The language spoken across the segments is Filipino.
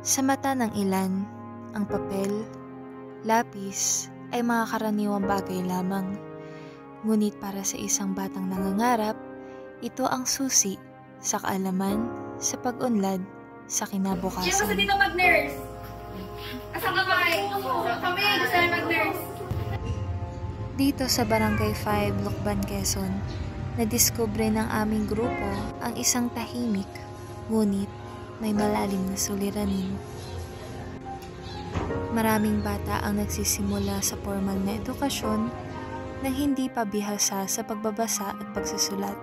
Sa mata ng ilan, ang papel, lapis ay mga karaniwang bagay lamang. Ngunit para sa isang batang nangangarap, ito ang susi sa kaalaman, sa pag-unlad, sa kinabukasan. Sino gusto dito mag-nurse? Asan ka kami, gusto na mag-nurse. Dito sa Barangay 5, Lucban, Quezon, nadiskubre ng aming grupo ang isang tahimik, ngunit may malalim na suliranin. Maraming bata ang nagsisimula sa formal na edukasyon nang hindi pa bihasa sa pagbabasa at pagsusulat.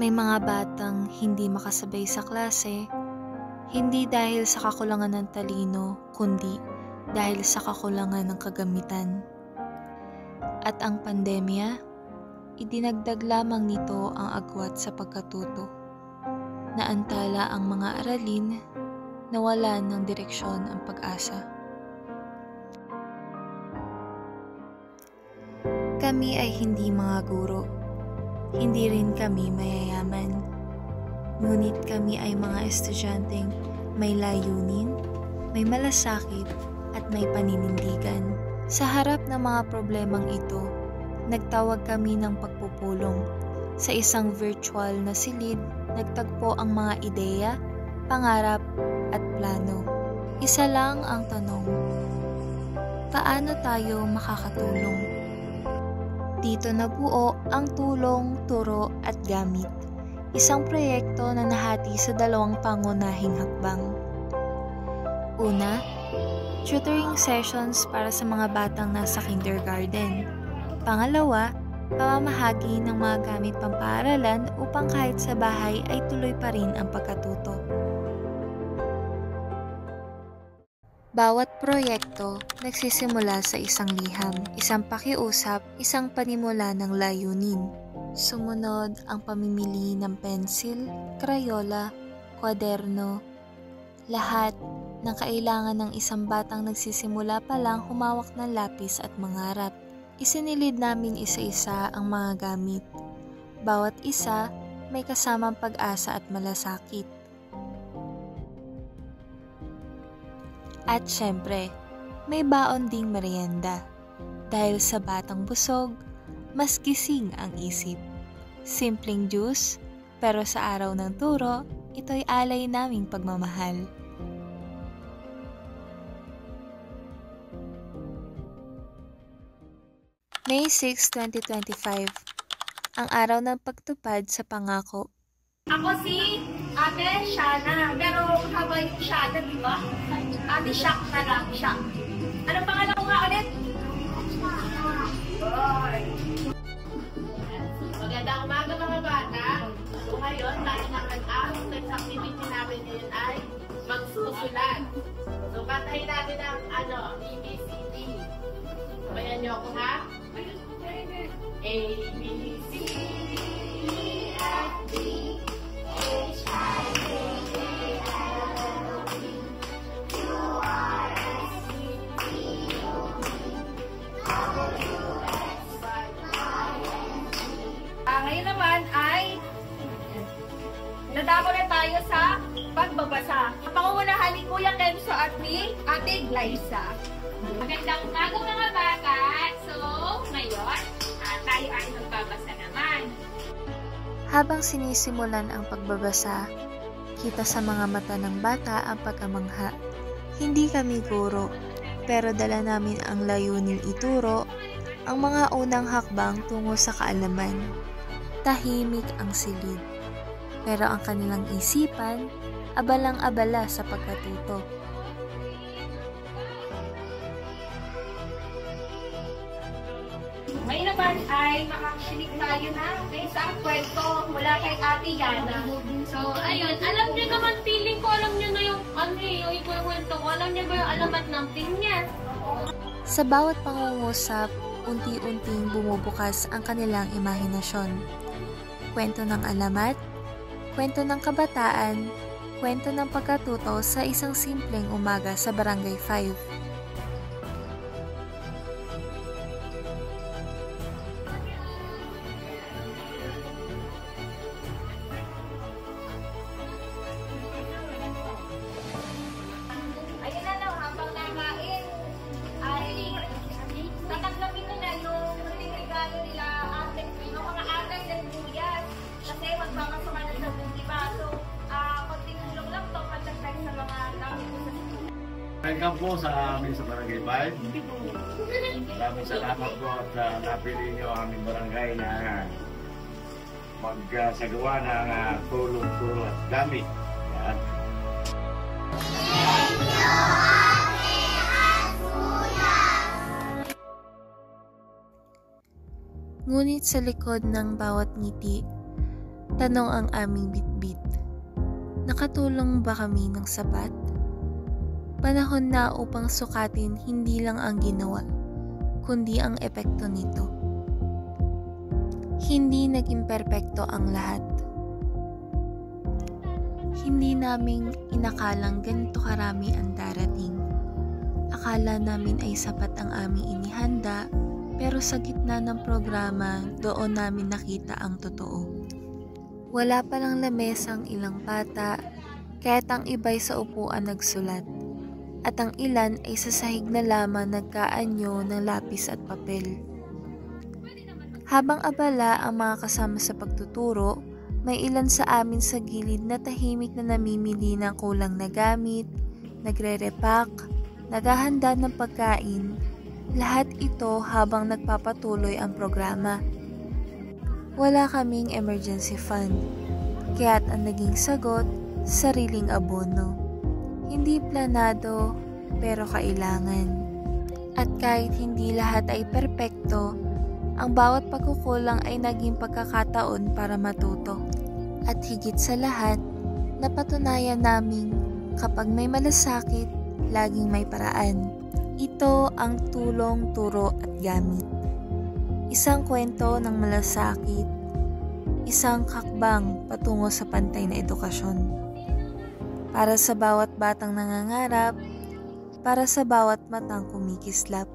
May mga batang hindi makasabay sa klase, hindi dahil sa kakulangan ng talino, kundi dahil sa kakulangan ng kagamitan. At ang pandemya, idinagdag lamang nito ang agwat sa pagkatuto. Naantala ang mga aralin, nawalan ng direksyon ang pag-asa. Kami ay hindi mga guro, hindi rin kami mayayaman. Ngunit kami ay mga estudyanteng may layunin, may malasakit at may paninindigan. Sa harap ng mga problemang ito, nagtawag kami ng pagpupulong. Sa isang virtual na silid, nagtagpo ang mga ideya, pangarap at plano. Isa lang ang tanong, paano tayo makakatulong? Dito nabuo ang tulong, turo at gamit. Isang proyekto na nahati sa dalawang pangunahing hakbang. Una, tutoring sessions para sa mga batang nasa kindergarten. Pangalawa, pamamahagi ng mga gamit pampaaralan upang kahit sa bahay ay tuloy pa rin ang pagkatuto. Bawat proyekto nagsisimula sa isang liham, isang pakiusap, isang panimula ng layunin. Sumunod ang pamimili ng pensil, krayola, kwaderno. Lahat ng kailangan ng isang batang nagsisimula pa lang humawak ng lapis at mangarap. Isinilid namin isa-isa ang mga gamit. Bawat isa may kasamang pag-asa at malasakit. At syempre, may baon ding merienda. Dahil sa batang busog, mas gising ang isip. Simpleng juice, pero sa araw ng turo, ito'y alay naming pagmamahal. May 6, 2025, ang araw ng pagtupad sa pangako. Ako si Ate Shana, pero habang Shana, di ba? Ate Shak na lang, Shak. Anong pangalan ko nga ulit? Magandang umaga mga bata. So ngayon, tayo naman ang next activity namin ngayon ay magsusulat. So kantahin natin ang ABCD. Sabayan niyo ako ha? A, B, C, D, F, G, H, I, J, K, L, M, N, O, Q, R, S, T, U, V, W, X, Y, and Z. Ngayon naman ay nadako na tayo sa pagbabasa. Pangungunahan ni Kuya Kenzo at ni Ate Glyza. Magandang umaga mga bata! So, ngayon, tayo ay magbabasa naman. Habang sinisimulan ang pagbabasa, kita sa mga mata ng bata ang pagkamangha. Hindi kami guro, pero dala namin ang layunin ituro ang mga unang hakbang tungo sa kaalaman. Tahimik ang silid, pero ang kanilang isipan, abalang-abala sa pagkatuto. Ngayon naman ay makakinig tayo na sa isang kwento mula kay Ate Yana. So, ayun, alam niyo naman, feeling ko alam niyo na yung yung ikwento ko. Alam niyo ba yung alamat ng pin niya? Sa bawat pangungusap, unti-unting bumubukas ang kanilang imahinasyon. Kwento ng alamat, kwento ng kabataan, kwento ng pagkatuto sa isang simpleng umaga sa Barangay 5. welcome po sa amin sa Barangay 5. Maraming salamat po at napili niyo ang aming barangay na magsagawa ng tulong-tulong at gamit. Yan. Ngunit sa likod ng bawat ngiti, tanong ang aming bitbit. Nakatulong ba kami ng sapat? Panahon na upang sukatin hindi lang ang ginawa, kundi ang epekto nito. Hindi naging perpekto ang lahat. Hindi namin inakalang ganito karami ang darating. Akala namin ay sapat ang aming inihanda, pero sa gitna ng programa, doon namin nakita ang totoo. Wala palang lamesang ilang bata, kaya't ang iba'y sa upuan nagsulat, at ang ilan ay sa sahig na lamang nagkaanyo ng lapis at papel. Habang abala ang mga kasama sa pagtuturo, may ilan sa amin sa gilid na tahimik na namimili ng kulang na gamit, nagre-repack, naghahanda ng pagkain, lahat ito habang nagpapatuloy ang programa. Wala kaming emergency fund, kaya't ang naging sagot, sariling abono. Hindi planado, pero kailangan. At kahit hindi lahat ay perpekto, ang bawat pagkukulang ay naging pagkakataon para matuto. At higit sa lahat, napatunayan naming kapag may malasakit, laging may paraan. Ito ang tulong, turo at gamit. Isang kwento ng malasakit, isang hakbang patungo sa pantay na edukasyon. Para sa bawat batang nangangarap, para sa bawat matang kumikislap.